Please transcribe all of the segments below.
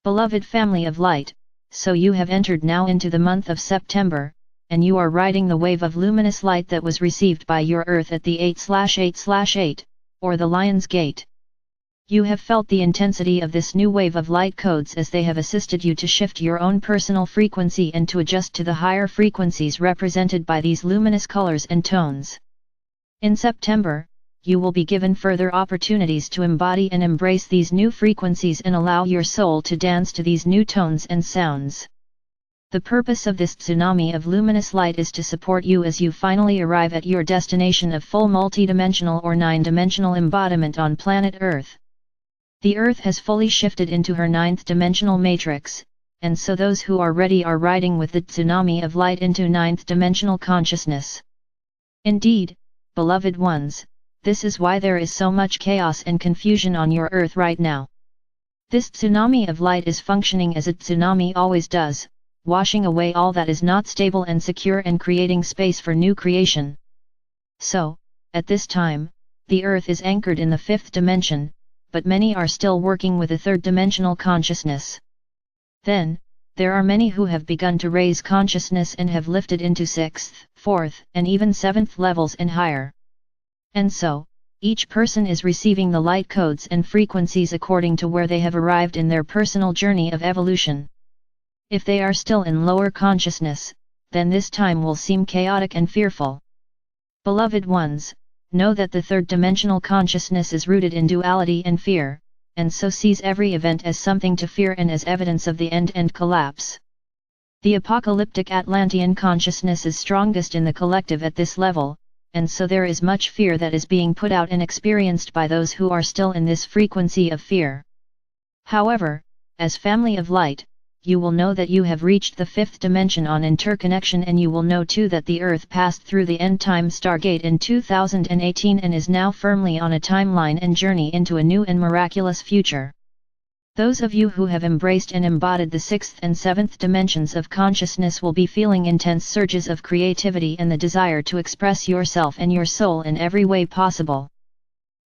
Beloved family of light, so you have entered now into the month of September, and you are riding the wave of luminous light that was received by your earth at the 8/8/8, or the Lion's Gate. You have felt the intensity of this new wave of light codes as they have assisted you to shift your own personal frequency and to adjust to the higher frequencies represented by these luminous colors and tones. In September, you will be given further opportunities to embody and embrace these new frequencies and allow your soul to dance to these new tones and sounds. The purpose of this tsunami of luminous light is to support you as you finally arrive at your destination of full multidimensional or 9-dimensional embodiment on planet Earth. The Earth has fully shifted into her 9th dimensional matrix, and so those who are ready are riding with the tsunami of light into 9th dimensional consciousness. Indeed, beloved ones, this is why there is so much chaos and confusion on your Earth right now. This tsunami of light is functioning as a tsunami always does, washing away all that is not stable and secure and creating space for new creation. So, at this time, the Earth is anchored in the 5th dimension, but many are still working with a 3rd-dimensional consciousness. Then, there are many who have begun to raise consciousness and have lifted into 6th, 4th, and even 7th levels and higher. And so, each person is receiving the light codes and frequencies according to where they have arrived in their personal journey of evolution. If they are still in lower consciousness, then this time will seem chaotic and fearful. Beloved ones, know that the 3rd-dimensional consciousness is rooted in duality and fear, and so sees every event as something to fear and as evidence of the end and collapse. The apocalyptic Atlantean consciousness is strongest in the collective at this level, and so there is much fear that is being put out and experienced by those who are still in this frequency of fear. However, as family of light, you will know that you have reached the 5th dimension on interconnection, and you will know too that the Earth passed through the end-time Stargate in 2018 and is now firmly on a timeline and journey into a new and miraculous future. Those of you who have embraced and embodied the 6th and 7th dimensions of consciousness will be feeling intense surges of creativity and the desire to express yourself and your soul in every way possible.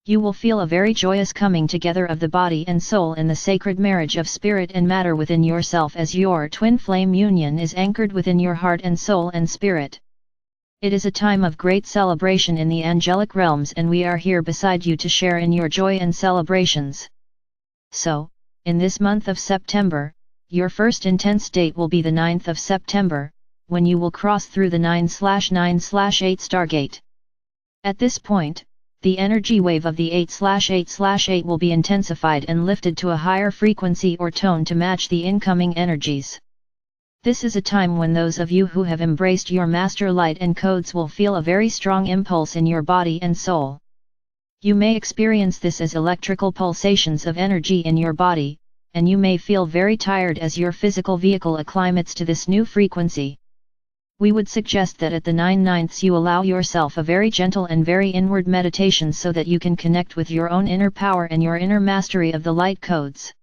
You will feel a very joyous coming together of the body and soul in the sacred marriage of spirit and matter within yourself as your twin flame union is anchored within your heart and soul and spirit. It is a time of great celebration in the angelic realms, and we are here beside you to share in your joy and celebrations. So, in this month of September, your first intense date will be the 9th of September, when you will cross through the 9/9/8 Stargate. At this point, the energy wave of the 8/8/8 will be intensified and lifted to a higher frequency or tone to match the incoming energies. This is a time when those of you who have embraced your master light and codes will feel a very strong impulse in your body and soul. You may experience this as electrical pulsations of energy in your body, and you may feel very tired as your physical vehicle acclimates to this new frequency. We would suggest that at the 9/9 you allow yourself a very gentle and very inward meditation so that you can connect with your own inner power and your inner mastery of the light codes.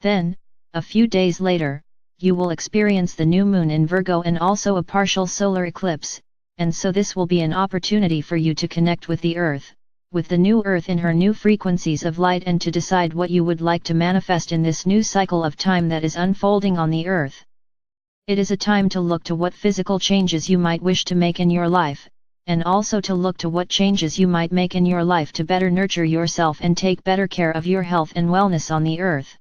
Then, a few days later, you will experience the new moon in Virgo and also a partial solar eclipse, and so this will be an opportunity for you to connect with the Earth, with the new Earth in her new frequencies of light, and to decide what you would like to manifest in this new cycle of time that is unfolding on the Earth. It is a time to look to what physical changes you might wish to make in your life, and also to look to what changes you might make in your life to better nurture yourself and take better care of your health and wellness on the Earth.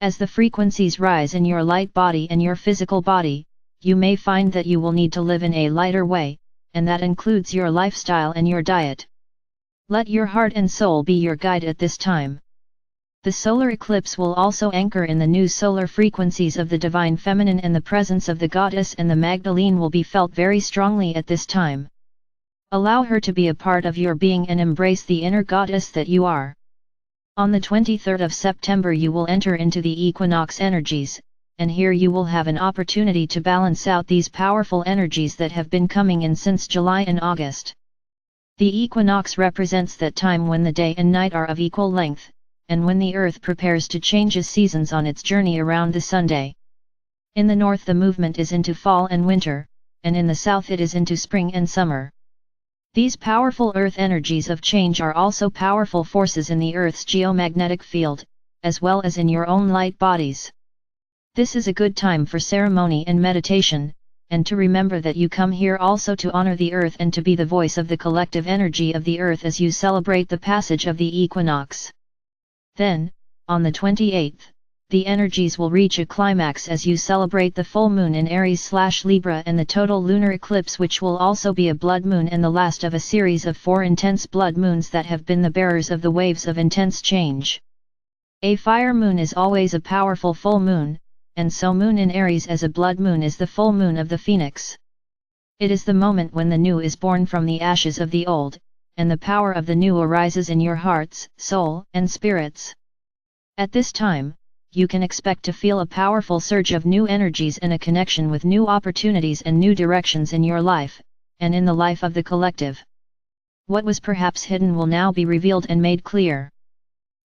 As the frequencies rise in your light body and your physical body, you may find that you will need to live in a lighter way, and that includes your lifestyle and your diet. Let your heart and soul be your guide at this time. The solar eclipse will also anchor in the new solar frequencies of the Divine Feminine, and the presence of the Goddess and the Magdalene will be felt very strongly at this time. Allow her to be a part of your being and embrace the inner Goddess that you are. On the 23rd of September you will enter into the equinox energies, and here you will have an opportunity to balance out these powerful energies that have been coming in since July and August. The equinox represents that time when the day and night are of equal length, and when the Earth prepares to change its seasons on its journey around the Sunday. In the north the movement is into fall and winter, and in the south it is into spring and summer. These powerful Earth energies of change are also powerful forces in the Earth's geomagnetic field, as well as in your own light bodies. This is a good time for ceremony and meditation, and to remember that you come here also to honor the earth and to be the voice of the collective energy of the earth as you celebrate the passage of the equinox. Then, on the 28th, the energies will reach a climax as you celebrate the full moon in Aries/Libra and the total lunar eclipse, which will also be a blood moon and the last of a series of 4 intense blood moons that have been the bearers of the waves of intense change. A fire moon is always a powerful full moon, and so moon in Aries as a blood moon is the full moon of the phoenix. It is the moment when the new is born from the ashes of the old, and the power of the new arises in your hearts, soul, and spirits. At this time, you can expect to feel a powerful surge of new energies and a connection with new opportunities and new directions in your life, and in the life of the collective. What was perhaps hidden will now be revealed and made clear.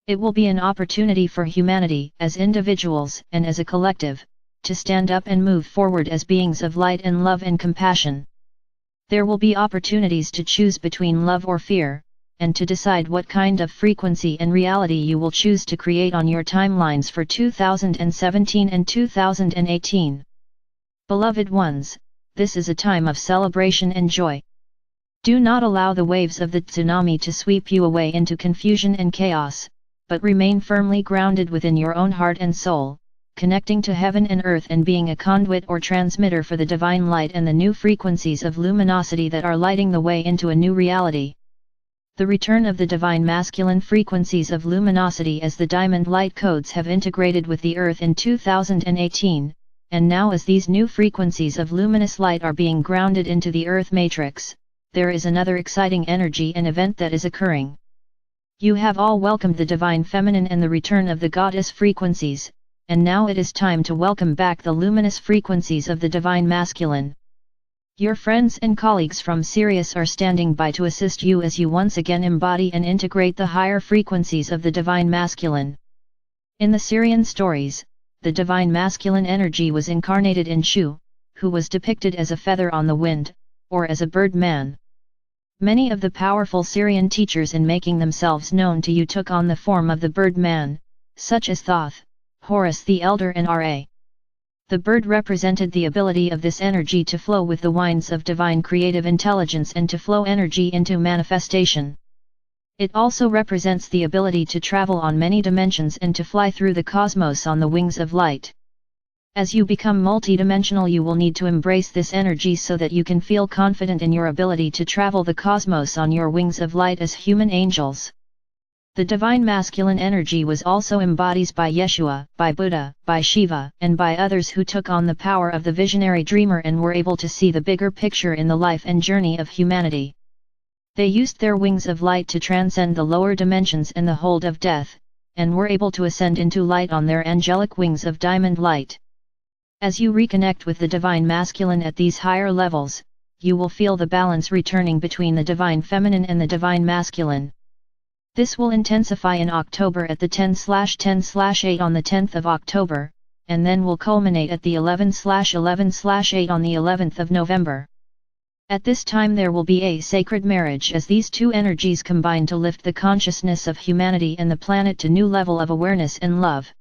It will be an opportunity for humanity, as individuals and as a collective, to stand up and move forward as beings of light and love and compassion. There will be opportunities to choose between love or fear, and to decide what kind of frequency and reality you will choose to create on your timelines for 2017 and 2018. Beloved ones, this is a time of celebration and joy. Do not allow the waves of the tsunami to sweep you away into confusion and chaos, but remain firmly grounded within your own heart and soul, connecting to heaven and earth and being a conduit or transmitter for the divine light and the new frequencies of luminosity that are lighting the way into a new reality. The return of the divine masculine frequencies of luminosity as the diamond light codes have integrated with the earth in 2018, and now as these new frequencies of luminous light are being grounded into the earth matrix, there is another exciting energy and event that is occurring. You have all welcomed the divine feminine and the return of the goddess frequencies, and now it is time to welcome back the luminous frequencies of the divine masculine. Your friends and colleagues from Sirius are standing by to assist you as you once again embody and integrate the higher frequencies of the divine masculine. In the Syrian stories, the divine masculine energy was incarnated in Shu, who was depicted as a feather on the wind, or as a bird man. Many of the powerful Syrian teachers in making themselves known to you took on the form of the bird man, such as Thoth, Horus the Elder and Ra. The bird represented the ability of this energy to flow with the winds of divine creative intelligence and to flow energy into manifestation. It also represents the ability to travel on many dimensions and to fly through the cosmos on the wings of light. As you become multidimensional, you will need to embrace this energy so that you can feel confident in your ability to travel the cosmos on your wings of light as human angels. The divine masculine energy was also embodied by Yeshua, by Buddha, by Shiva, and by others who took on the power of the visionary dreamer and were able to see the bigger picture in the life and journey of humanity. They used their wings of light to transcend the lower dimensions and the hold of death, and were able to ascend into light on their angelic wings of diamond light. As you reconnect with the divine masculine at these higher levels, you will feel the balance returning between the divine feminine and the divine masculine. This will intensify in October at the 10/10/8 on the 10th of October, and then will culminate at the 11/11/8 on the 11th of November. At this time there will be a sacred marriage as these two energies combine to lift the consciousness of humanity and the planet to new level of awareness and love.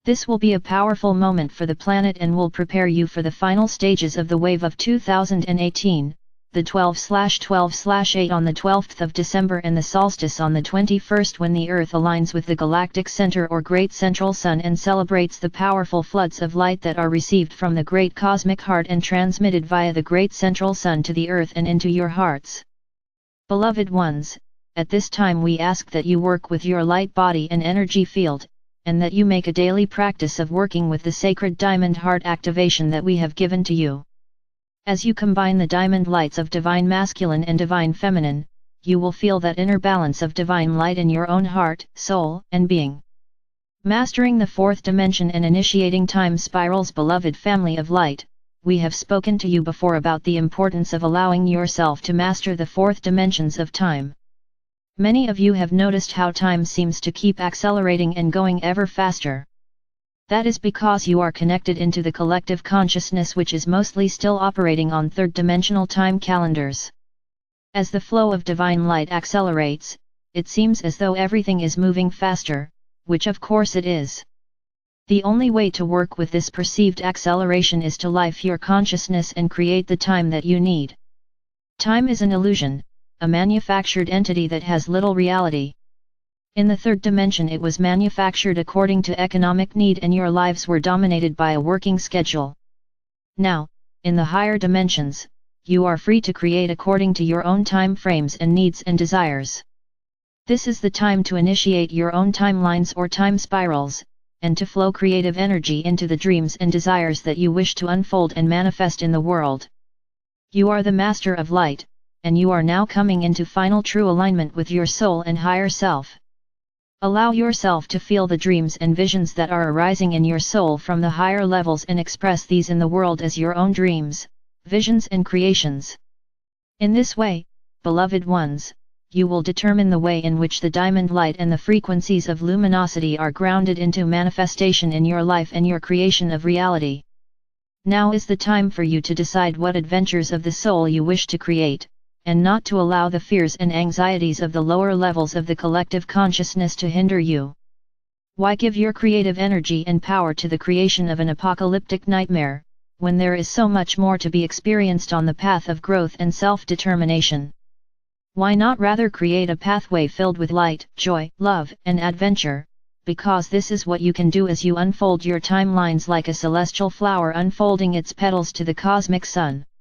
This will be a powerful moment for the planet and will prepare you for the final stages of the wave of 2018. The 12/12/8 on the 12th of December and the solstice on the 21st, when the Earth aligns with the galactic center or Great Central Sun and celebrates the powerful floods of light that are received from the Great Cosmic Heart and transmitted via the Great Central Sun to the Earth and into your hearts. Beloved ones, at this time we ask that you work with your light body and energy field, and that you make a daily practice of working with the sacred diamond heart activation that we have given to you. As you combine the diamond lights of divine masculine and divine feminine, you will feel that inner balance of divine light in your own heart, soul, and being. Mastering the fourth dimension and initiating time spirals. Beloved family of light, we have spoken to you before about the importance of allowing yourself to master the fourth dimensions of time. Many of you have noticed how time seems to keep accelerating and going ever faster. That is because you are connected into the collective consciousness, which is mostly still operating on third-dimensional time calendars. As the flow of divine light accelerates, it seems as though everything is moving faster, which of course it is. The only way to work with this perceived acceleration is to life your consciousness and create the time that you need. Time is an illusion, a manufactured entity that has little reality. In the third dimension it was manufactured according to economic need and your lives were dominated by a working schedule. Now, in the higher dimensions, you are free to create according to your own time frames and needs and desires. This is the time to initiate your own timelines or time spirals, and to flow creative energy into the dreams and desires that you wish to unfold and manifest in the world. You are the master of light, and you are now coming into final true alignment with your soul and higher self. Allow yourself to feel the dreams and visions that are arising in your soul from the higher levels and express these in the world as your own dreams, visions and creations. In this way, beloved ones, you will determine the way in which the diamond light and the frequencies of luminosity are grounded into manifestation in your life and your creation of reality. Now is the time for you to decide what adventures of the soul you wish to create, and not to allow the fears and anxieties of the lower levels of the collective consciousness to hinder you. Why give your creative energy and power to the creation of an apocalyptic nightmare, when there is so much more to be experienced on the path of growth and self-determination? Why not rather create a pathway filled with light, joy, love, and adventure, because this is what you can do as you unfold your timelines like a celestial flower unfolding its petals to the cosmic sun.